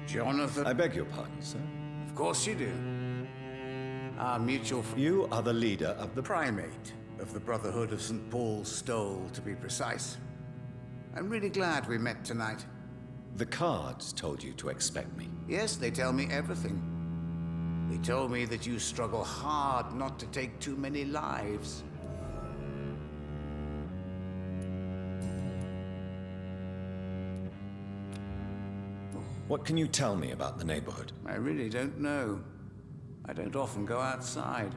Jonathan. I beg your pardon, sir. Of course you do. Our mutual friend. You are the leader of the... Primate of the Brotherhood of St. Paul's Stole, to be precise. I'm really glad we met tonight. The cards told you to expect me. Yes, they tell me everything. They told me that you struggle hard not to take too many lives. What can you tell me about the neighborhood? I really don't know. I don't often go outside.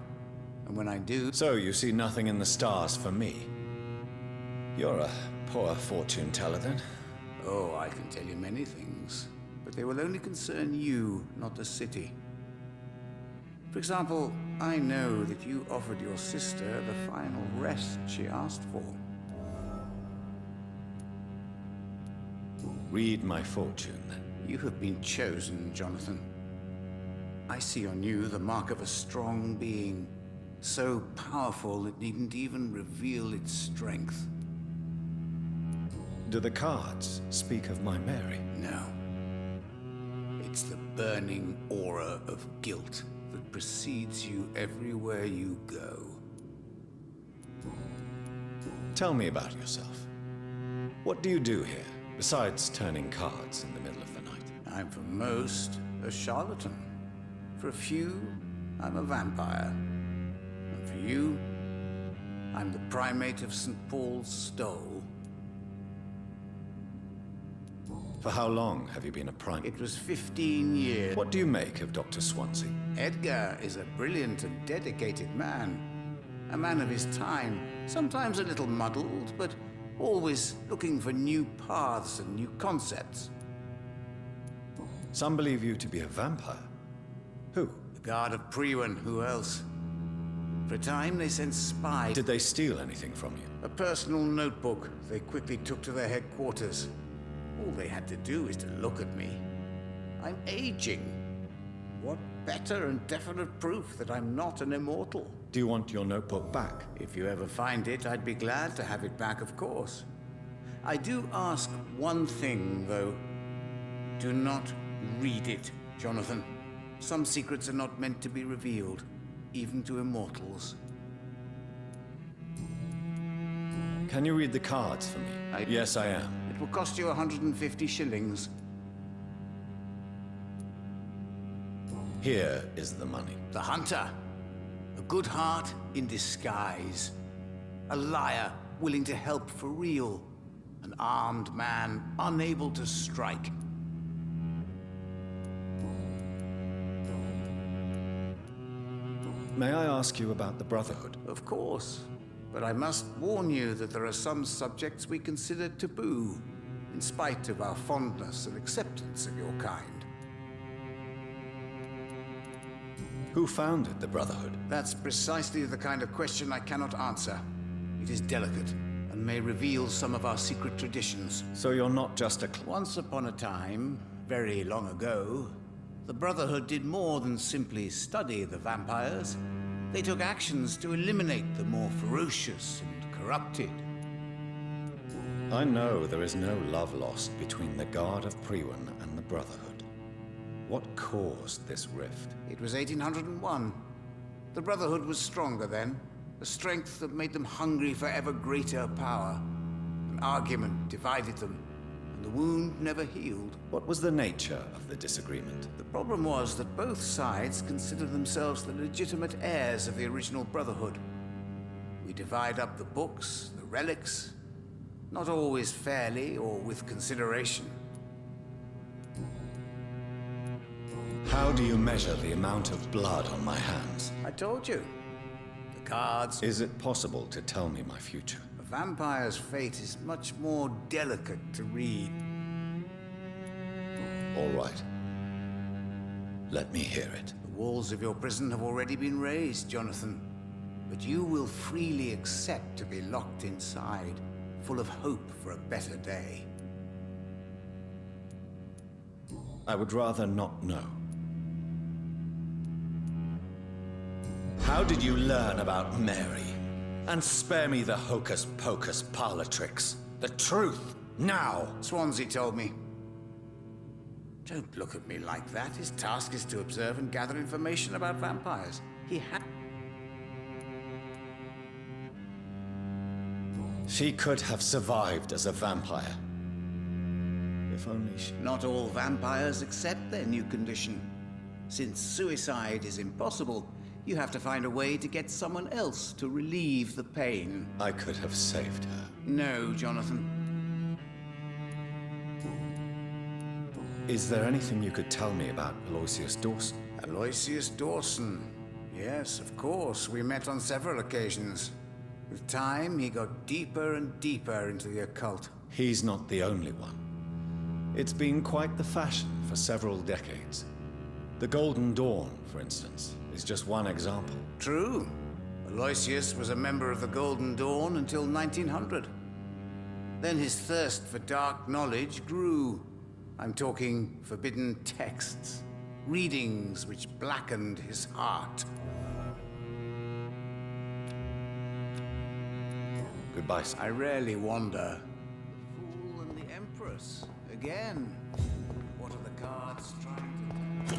And when I do... So you see nothing in the stars for me? You're a poor fortune teller, then? Oh, I can tell you many things. But they will only concern you, not the city. For example, I know that you offered your sister the final rest she asked for. Read my fortune, then. You have been chosen, Jonathan. I see on you the mark of a strong being, so powerful it needn't even reveal its strength. Do the cards speak of my Mary? No. It's the burning aura of guilt that precedes you everywhere you go. Tell me about yourself. What do you do here, besides turning cards in the middle of the night? I'm for most a charlatan. For a few, I'm a vampire. And for you, I'm the primate of St. Paul's Stole. For how long have you been a primate? It was 15 years. What do you make of Dr. Swansea? Edgar is a brilliant and dedicated man. A man of his time, sometimes a little muddled, but always looking for new paths and new concepts. Some believe you to be a vampire. Who? The Guard of Priwen, who else? For a time they sent spies. Did they steal anything from you? A personal notebook they quickly took to their headquarters. All they had to do is to look at me. I'm aging. What better and definite proof that I'm not an immortal? Do you want your notebook back? If you ever find it, I'd be glad to have it back, of course. I do ask one thing, though. Do not read it, Jonathan. Some secrets are not meant to be revealed, even to immortals. Can you read the cards for me? Yes, I am. It will cost you 150 shillings. Here is the money. The hunter. A good heart in disguise. A liar willing to help for real. An armed man unable to strike. May I ask you about the Brotherhood? Of course. But I must warn you that there are some subjects we consider taboo, in spite of our fondness and acceptance of your kind. Who founded the Brotherhood? That's precisely the kind of question I cannot answer. It is delicate, and may reveal some of our secret traditions. So you're not just a... Once upon a time, very long ago, the Brotherhood did more than simply study the vampires. They took actions to eliminate the more ferocious and corrupted. I know there is no love lost between the Guard of Priwen and the Brotherhood. What caused this rift? It was 1801. The Brotherhood was stronger then, a strength that made them hungry for ever greater power. An argument divided them, and the wound never healed. What was the nature of the disagreement? The problem was that both sides considered themselves the legitimate heirs of the original Brotherhood. We divide up the books, the relics, not always fairly or with consideration. How do you measure the amount of blood on my hands? I told you. The cards. Is it possible to tell me my future? A vampire's fate is much more delicate to read. All right. Let me hear it. The walls of your prison have already been raised, Jonathan. But you will freely accept to be locked inside, full of hope for a better day. I would rather not know. How did you learn about Mary? And spare me the hocus-pocus parlor tricks. The truth, now! Swansea told me. Don't look at me like that. His task is to observe and gather information about vampires. He had... She could have survived as a vampire. If only she... Not all vampires accept their new condition. Since suicide is impossible, you have to find a way to get someone else to relieve the pain. I could have saved her. No, Jonathan. Is there anything you could tell me about Aloysius Dawson? Aloysius Dawson. Yes, of course. We met on several occasions. With time, he got deeper and deeper into the occult. He's not the only one. It's been quite the fashion for several decades. The Golden Dawn, for instance, is just one example. True. Aloysius was a member of the Golden Dawn until 1900. Then his thirst for dark knowledge grew. I'm talking forbidden texts, readings which blackened his heart. Goodbye, sir. I rarely wander. The Fool and the Empress. Again. What are the cards trying to...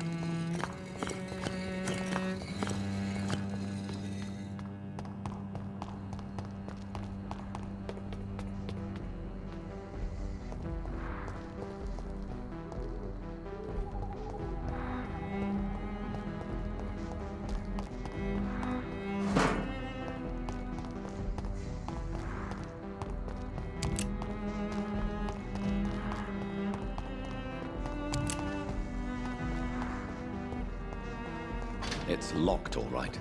It's locked, all right.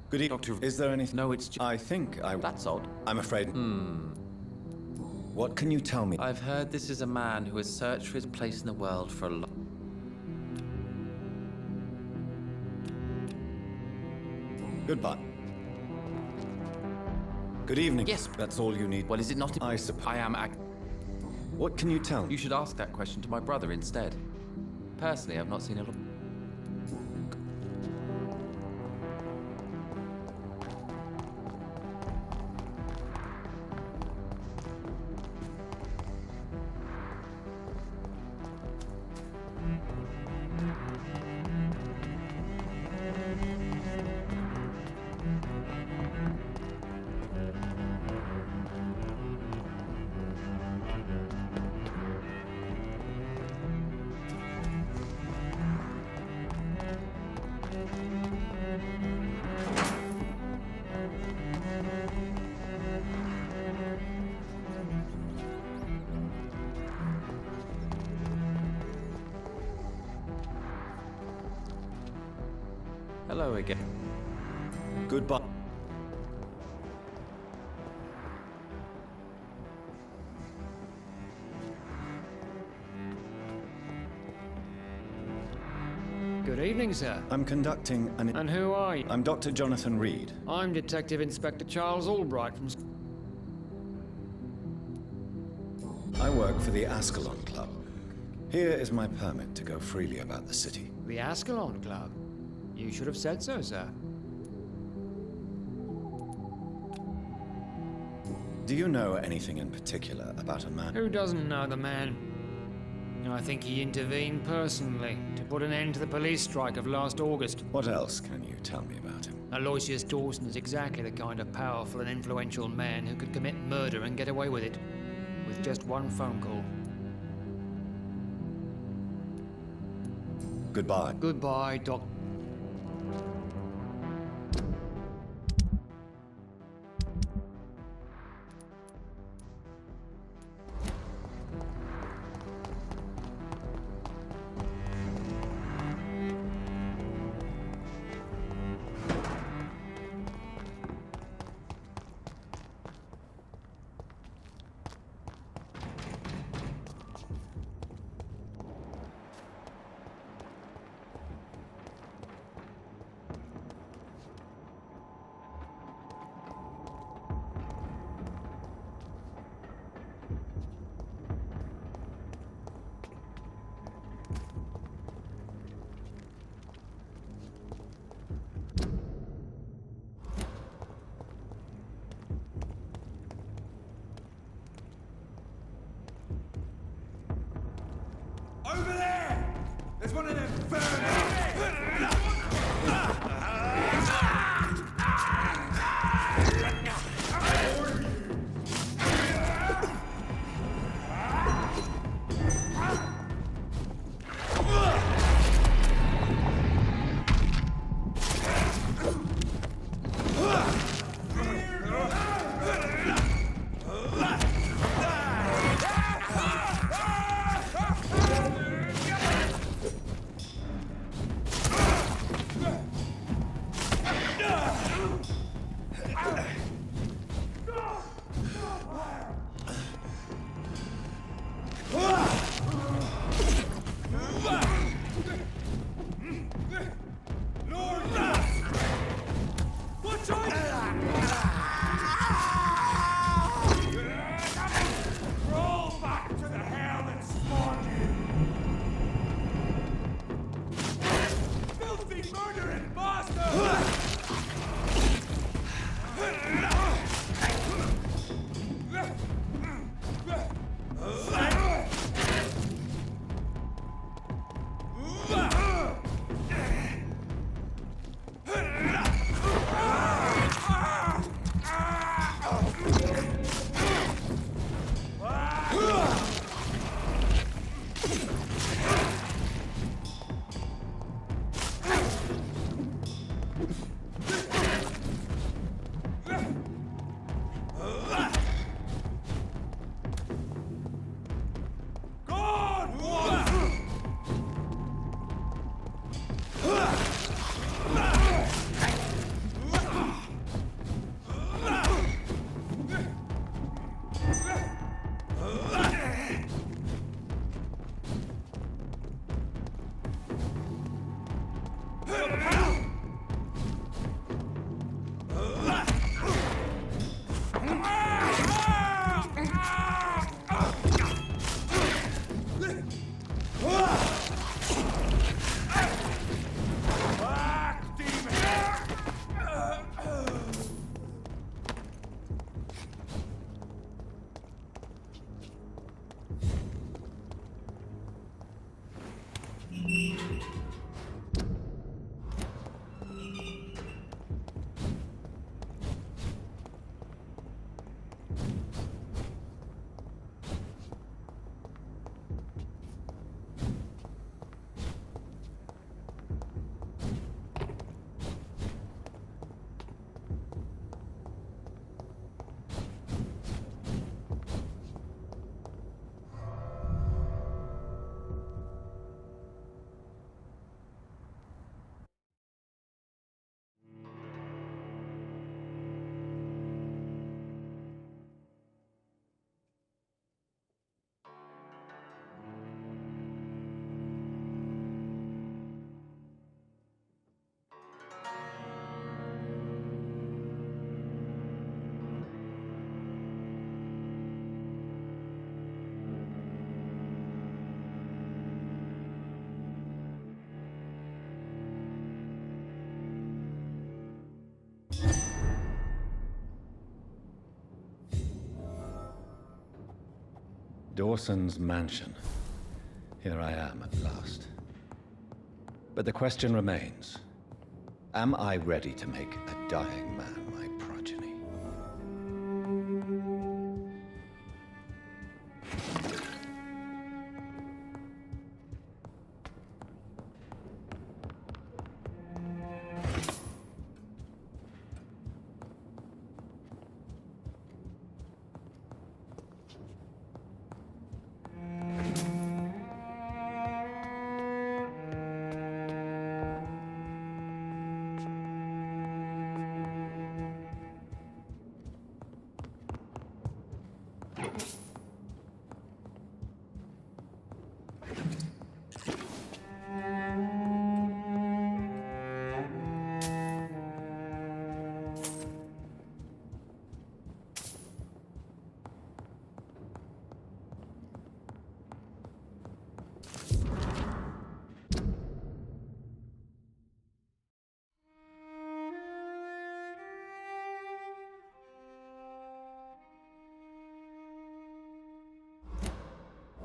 Good evening. Doctor... Is there anything? No, it's... I think I... That's odd. I'm afraid... What can you tell me? I've heard this is a man who has searched for his place in the world for a long... Goodbye. Good evening. Yes. That's all you need. Well, is it not... I suppose. I am... What can you tell me? You should ask that question to my brother instead. Personally, I've not seen a lot... Hello again. Goodbye. Good evening, sir. I'm conducting an... And who are you? I'm Dr. Jonathan Reed. I'm Detective Inspector Charles Albright from... I work for the Ascalon Club. Here is my permit to go freely about the city. the Ascalon Club. You should have said so, sir. Do you know anything in particular about a man? Who doesn't know the man? I think he intervened personally to put an end to the police strike of last August. What else can you tell me about him? Aloysius Dawson is exactly the kind of powerful and influential man who could commit murder and get away with it, with just one phone call. Goodbye. Goodbye, Doc. Dawson's mansion. Here I am at last. But the question remains, am I ready to make a dying man my progeny?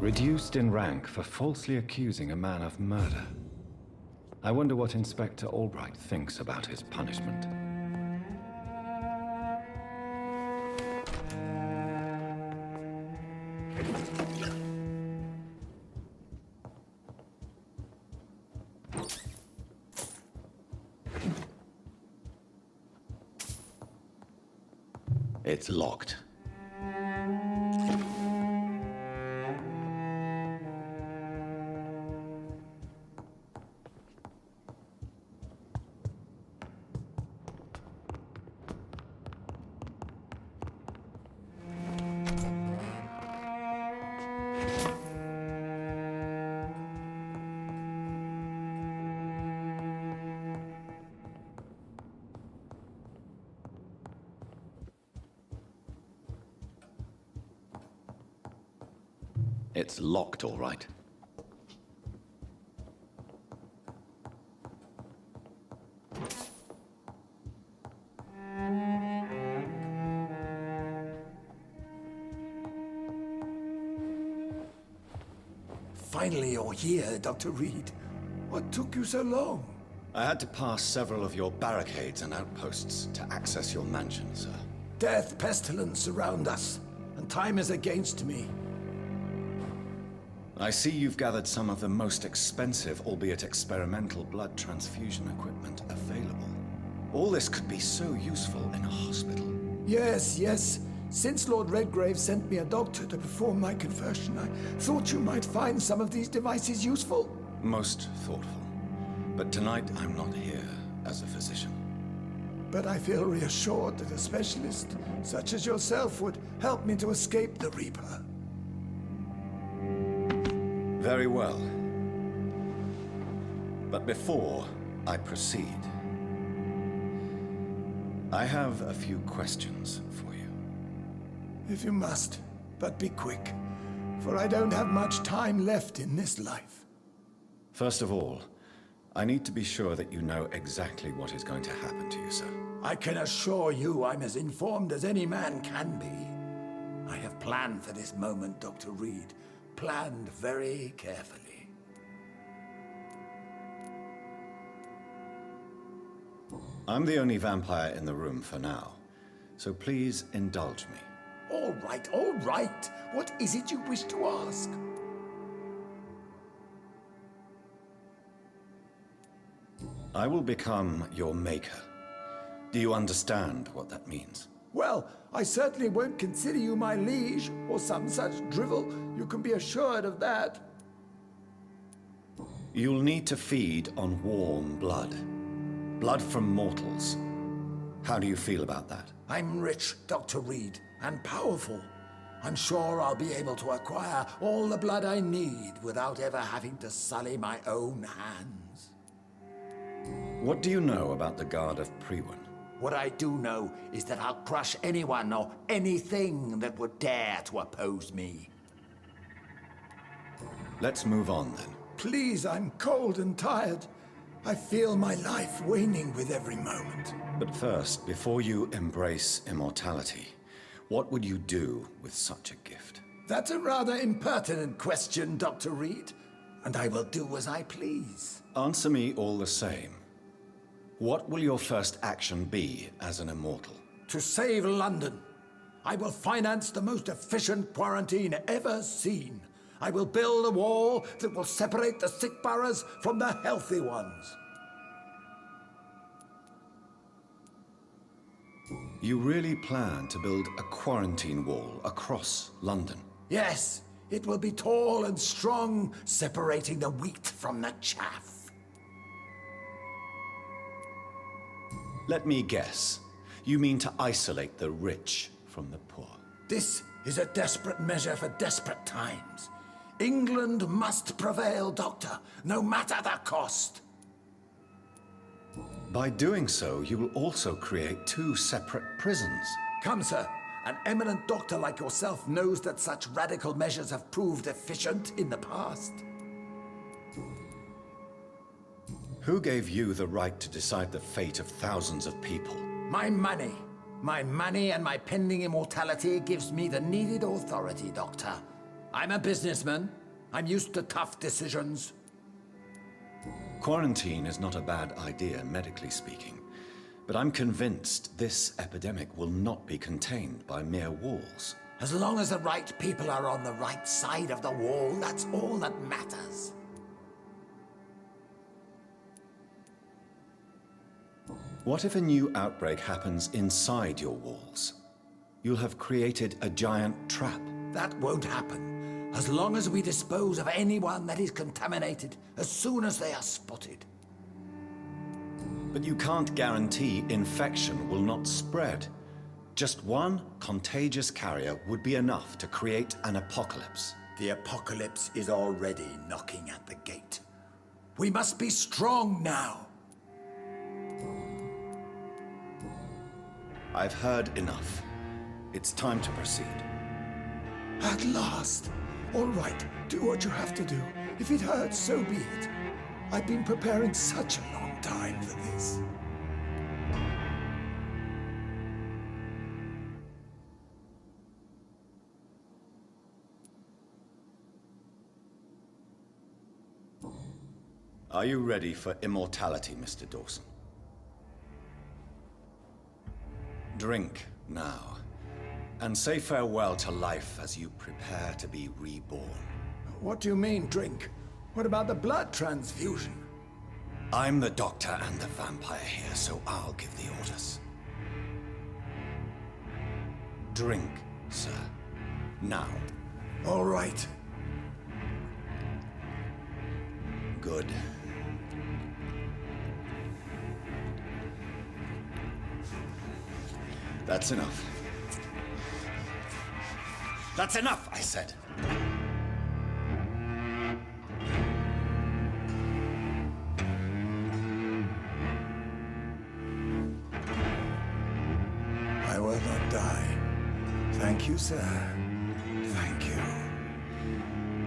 Reduced in rank for falsely accusing a man of murder. I wonder what Inspector Albright thinks about his punishment. It's locked. It's locked, all right. Finally, you're here, Dr. Reed. What took you so long? I had to pass several of your barricades and outposts to access your mansion, sir. Death, pestilence surround us, and time is against me. I see you've gathered some of the most expensive, albeit experimental, blood transfusion equipment available. All this could be so useful in a hospital. Yes, yes. Since Lord Redgrave sent me a doctor to perform my conversion, I thought you might find some of these devices useful. Most thoughtful. But tonight I'm not here as a physician. But I feel reassured that a specialist such as yourself would help me to escape the Reaper. Very well. But before I proceed, I have a few questions for you. If you must, but be quick, for I don't have much time left in this life. First of all, I need to be sure that you know exactly what is going to happen to you, sir. I can assure you I'm as informed as any man can be. I have planned for this moment, Dr. Reed. Planned very carefully. I'm the only vampire in the room for now, so please indulge me. All right, all right. What is it you wish to ask? I will become your maker. Do you understand what that means? Well, I certainly won't consider you my liege, or some such drivel. You can be assured of that. You'll need to feed on warm blood. Blood from mortals. How do you feel about that? I'm rich, Dr. Reed, and powerful. I'm sure I'll be able to acquire all the blood I need without ever having to sully my own hands. What do you know about the Guard of Priwen? What I do know is that I'll crush anyone or anything that would dare to oppose me. Let's move on then. Please, I'm cold and tired. I feel my life waning with every moment. But first, before you embrace immortality, what would you do with such a gift? That's a rather impertinent question, Dr. Reed, and I will do as I please. Answer me all the same. What will your first action be as an immortal? To save London, I will finance the most efficient quarantine ever seen. I will build a wall that will separate the sick boroughs from the healthy ones. You really plan to build a quarantine wall across London? Yes, it will be tall and strong, separating the wheat from the chaff. Let me guess. You mean to isolate the rich from the poor? This is a desperate measure for desperate times. England must prevail, Doctor, no matter the cost. By doing so, you will also create two separate prisons. Come, sir. An eminent doctor like yourself knows that such radical measures have proved efficient in the past. Who gave you the right to decide the fate of thousands of people? My money. My money and my pending immortality gives me the needed authority, Doctor. I'm a businessman. I'm used to tough decisions. Quarantine is not a bad idea, medically speaking. But I'm convinced this epidemic will not be contained by mere walls. As long as the right people are on the right side of the wall, that's all that matters. What if a new outbreak happens inside your walls? You'll have created a giant trap. That won't happen, as long as we dispose of anyone that is contaminated as soon as they are spotted. But you can't guarantee infection will not spread. Just one contagious carrier would be enough to create an apocalypse. The apocalypse is already knocking at the gate. We must be strong now. I've heard enough. It's time to proceed. At last. All right, do what you have to do. If it hurts, so be it. I've been preparing such a long time for this. Are you ready for immortality, Mr. Dawson? Drink now, and say farewell to life as you prepare to be reborn. What do you mean, drink? What about the blood transfusion? I'm the doctor and the vampire here, so I'll give the orders. Drink, sir. Now. All right. Good. That's enough. That's enough, I said. I will not die. Thank you, sir. Thank you.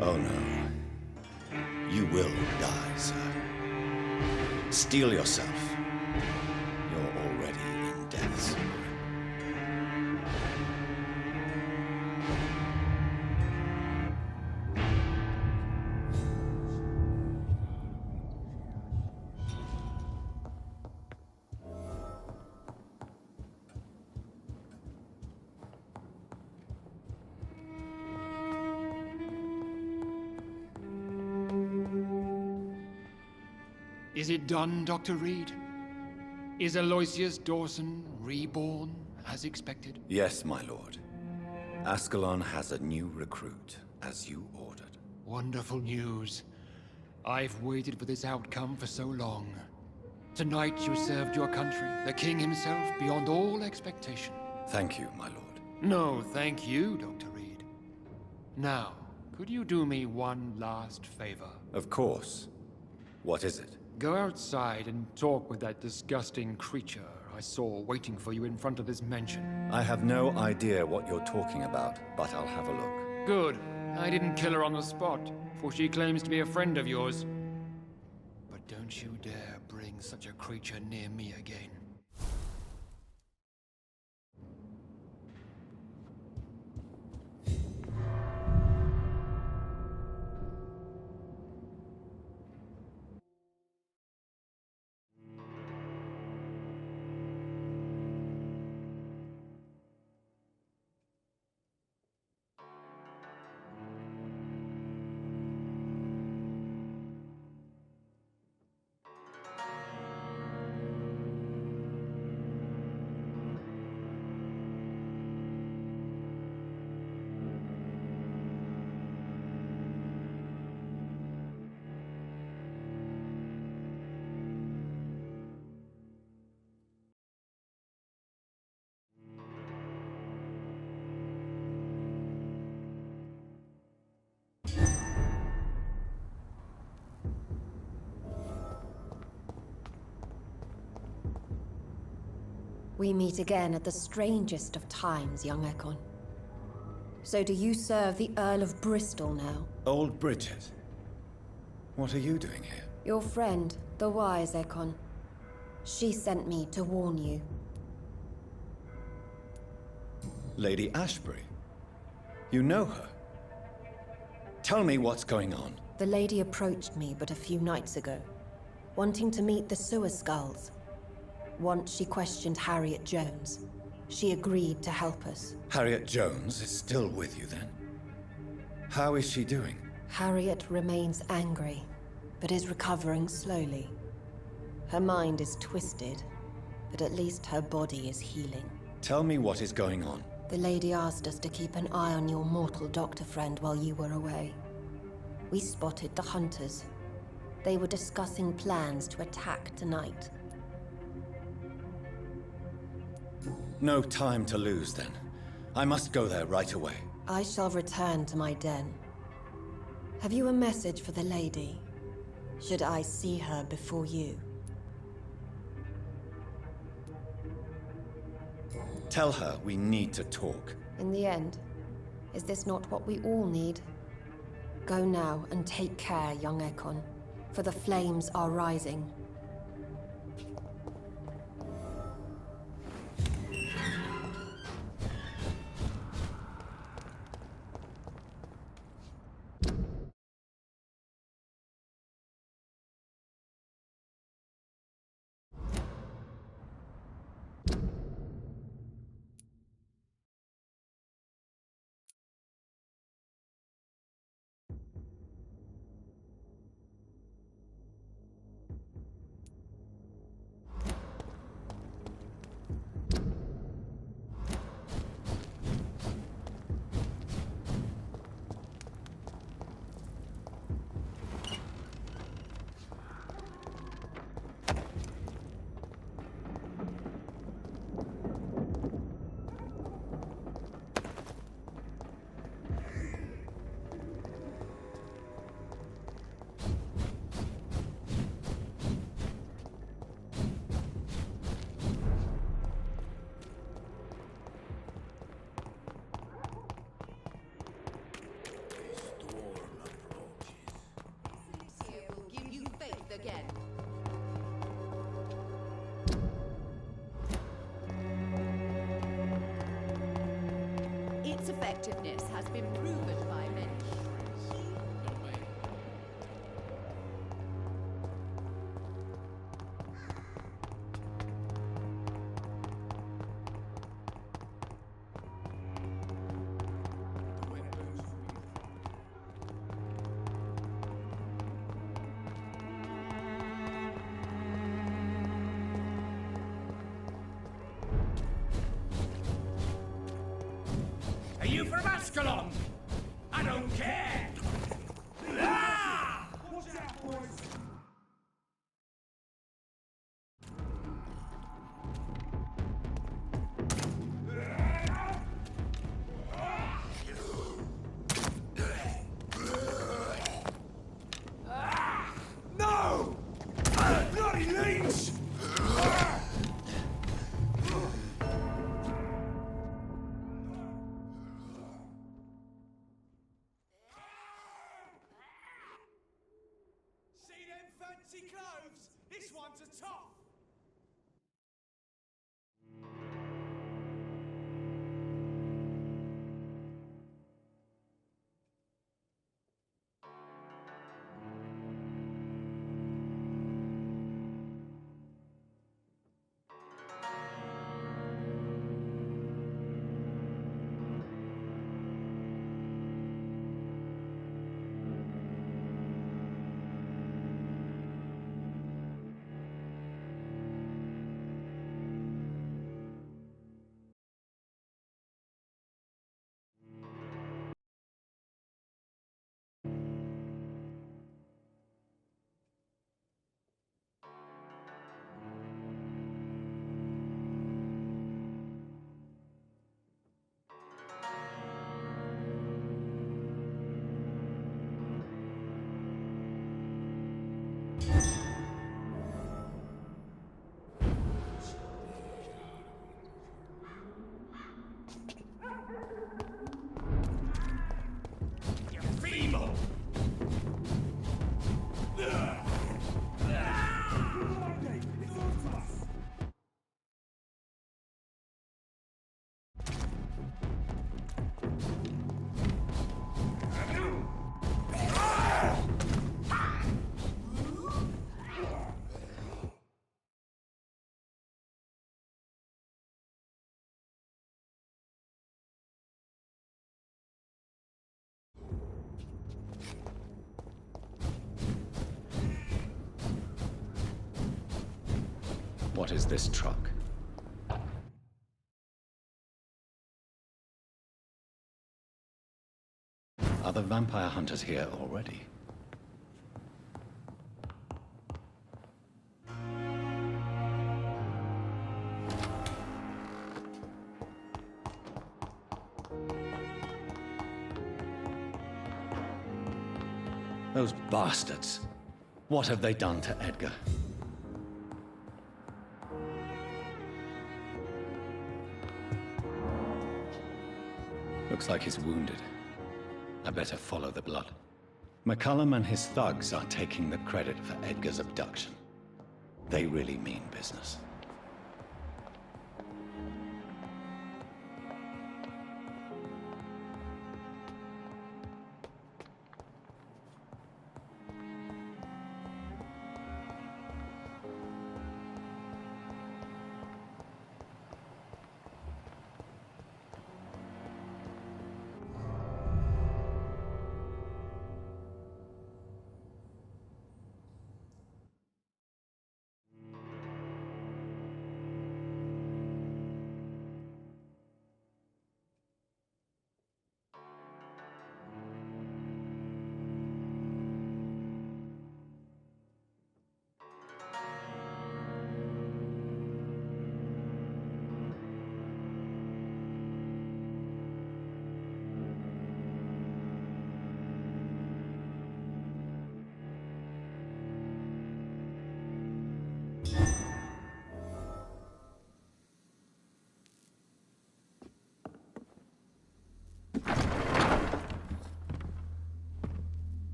Oh no. You will die, sir. Steel yourself. You're already in death's door. Is it done, Dr. Reed? Is Aloysius Dawson reborn, as expected? Yes, my lord. Ascalon has a new recruit, as you ordered. Wonderful news. I've waited for this outcome for so long. Tonight you served your country, the king himself, beyond all expectation. Thank you, my lord. No, thank you, Dr. Reed. Now, could you do me one last favor? Of course. What is it? Go outside and talk with that disgusting creature I saw waiting for you in front of this mansion. I have no idea what you're talking about, but I'll have a look. Good. I didn't kill her on the spot, for she claims to be a friend of yours. But don't you dare bring such a creature near me again. We meet again at the strangest of times, young Ekon. So do you serve the Earl of Bristol now? Old Bridget. What are you doing here? Your friend, the wise Ekon. She sent me to warn you. Lady Ashbury? You know her? Tell me what's going on. The lady approached me but a few nights ago, wanting to meet the Sewer Skulls. Once she questioned Harriet Jones. She agreed to help us. Harriet Jones is still with you then? How is she doing? Harriet remains angry, but is recovering slowly. Her mind is twisted, but at least her body is healing. Tell me what is going on. The lady asked us to keep an eye on your mortal doctor friend while you were away. We spotted the hunters. They were discussing plans to attack tonight. No time to lose then. I must go there right away. I shall return to my den. Have you a message for the lady? Should I see her before you? Tell her we need to talk. In the end, is this not what we all need? Go now and take care, young Ekon, for the flames are rising. Again. Its effectiveness has been proven by many. Are you from Ascalon? I don't care! Ah! Watch out, boys! No! Bloody leech! Fancy clothes! This one's a top! What is this truck? Are the vampire hunters here already? Those bastards. What have they done to Edgar? Looks like he's wounded. I better follow the blood. McCullum and his thugs are taking the credit for Edgar's abduction. They really mean business.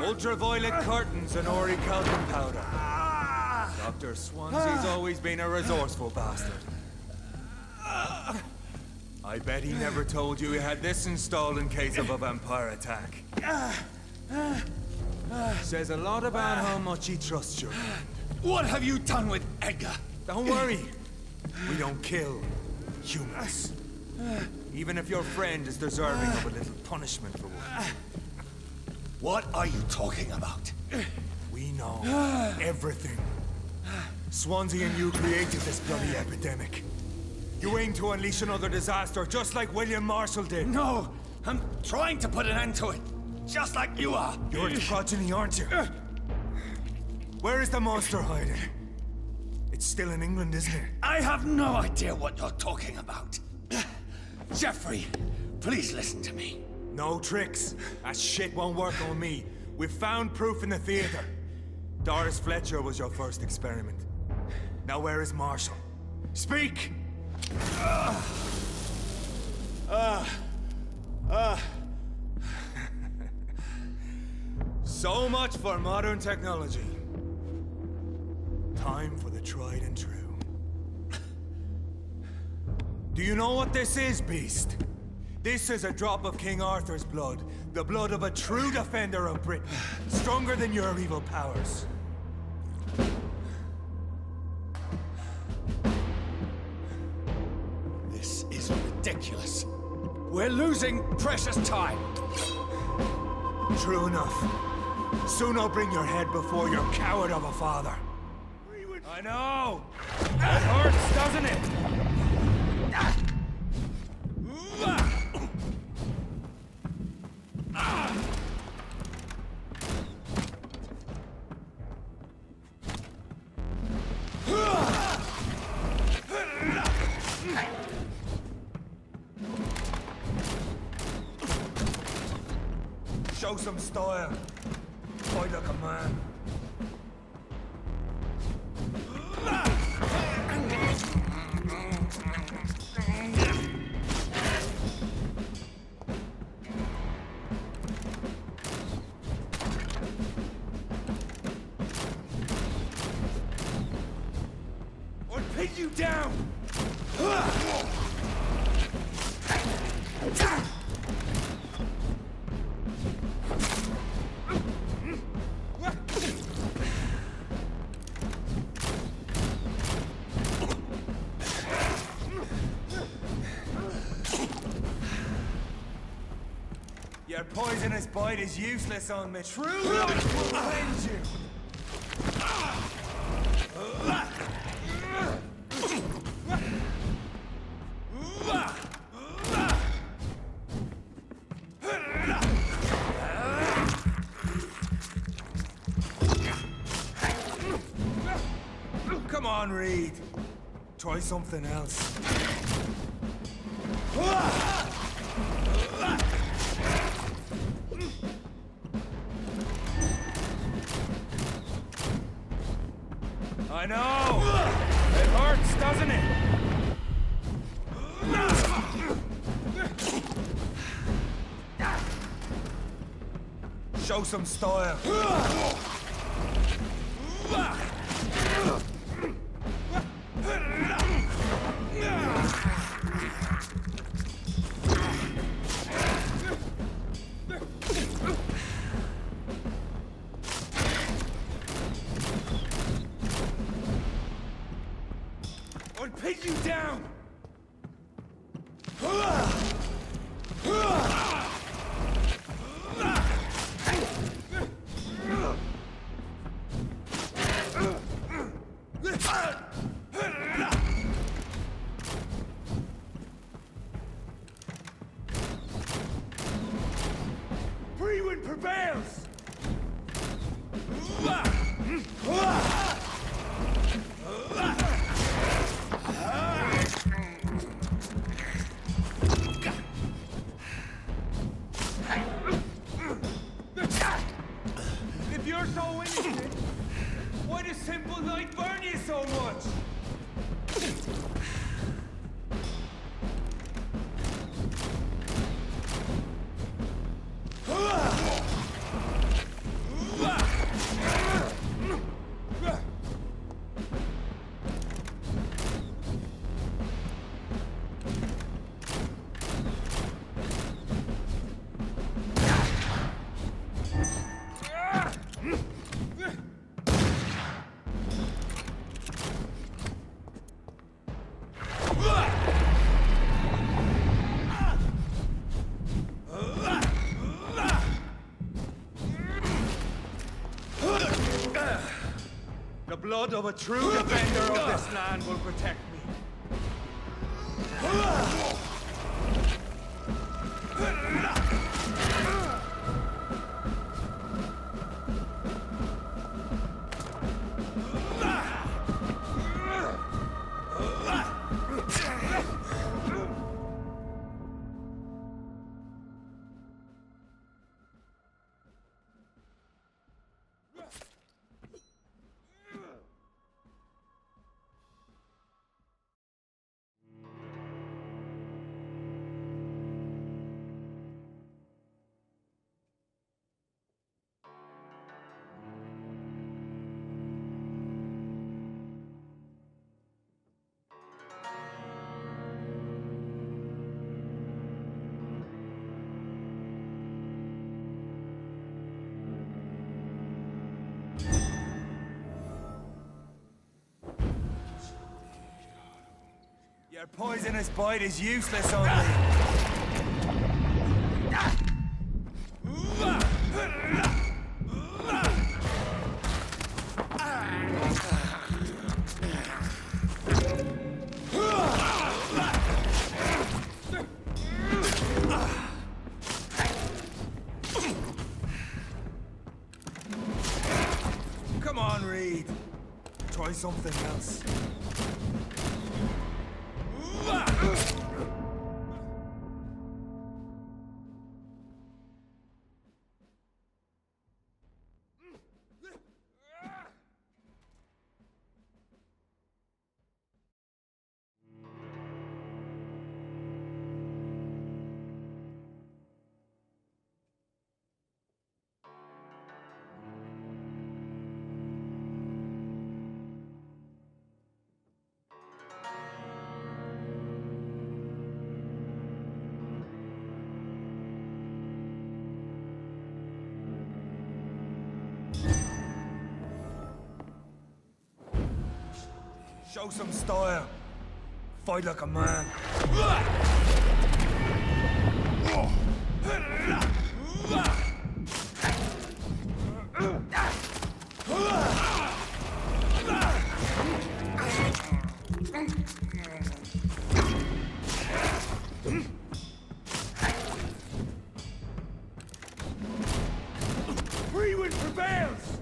Ultraviolet curtains and orichalcum powder. Dr. Swansea's always been a resourceful bastard. I bet he never told you he had this installed in case of a vampire attack. Says a lot about how much he trusts your friend. What have you done with Edgar? Don't worry. We don't kill humans. Even if your friend is deserving of a little punishment for one. What are you talking about? We know everything. Swansea and you created this bloody epidemic. You aim to unleash another disaster, just like William Marshall did. No, I'm trying to put an end to it, just like you are. You're its progeny, aren't you? Where is the monster hiding? It's still in England, isn't it? I have no idea what you're talking about. Jeffrey, please listen to me. No tricks. That shit won't work on me. We've found proof in the theater. Doris Fletcher was your first experiment. Now where is Marshall? Speak! So much for modern technology. Time for the tried and true. Do you know what this is, Beast? This is a drop of King Arthur's blood. The blood of a true defender of Britain. Stronger than your evil powers. This is ridiculous. We're losing precious time. True enough. Soon I'll bring your head before your coward of a father. I know! It hurts, doesn't it? Show some style. Fight like a man. Or pin you down! Your poisonous bite is useless on me. True life will cleanse you. Come on, Reed. Try something else. I know! It hurts, doesn't it? Show some style. I'll pin you down! Freewind prevails! If you're so innocent, why does simple light burn you so much? The blood of a true defender of this land will protect me. Your poisonous bite is useless on me. Come on, Reed. Try something else. Show some style. Fight like a man. Freewind prevails!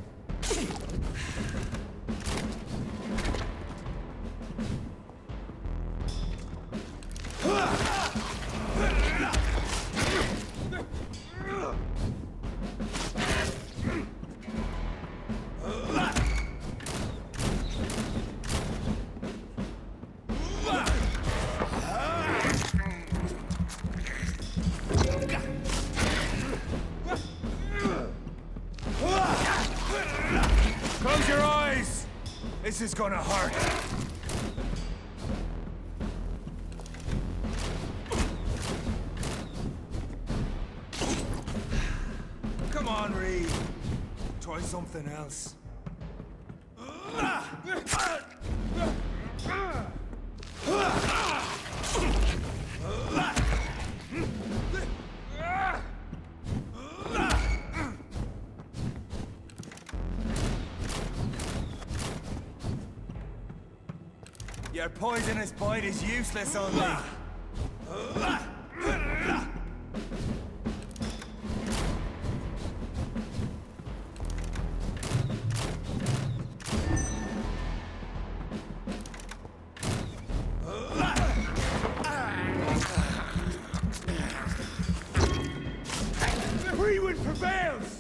Close your eyes! This is gonna hurt. Come on, Reed. Try something else. Your poisonous bite is useless on me. Freewind prevails!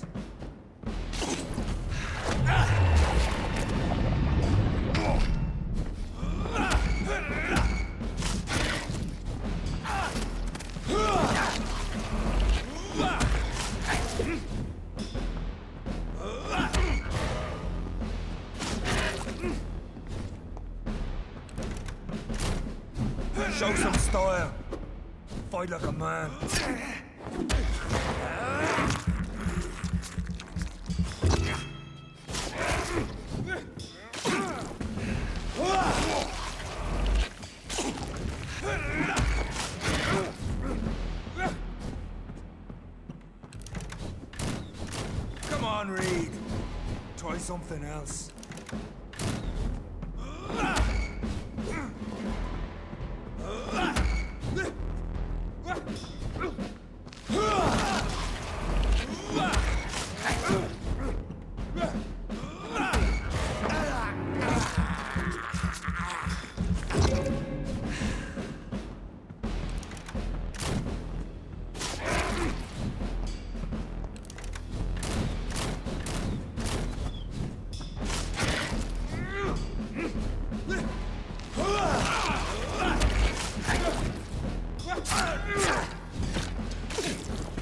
Show some style. Fight like a man. Come on, Reed. Try something else.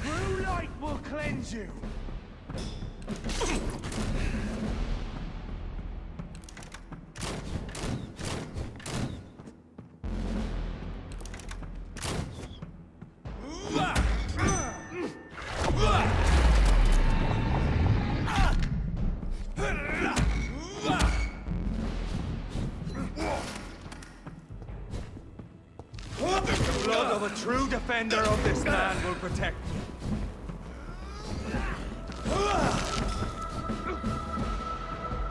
Blue light will cleanse you. The blood of a true defender of this land will protect me.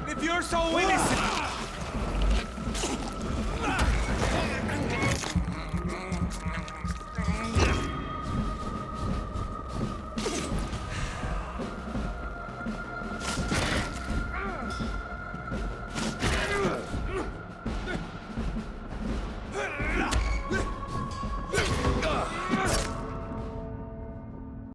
If you're so innocent,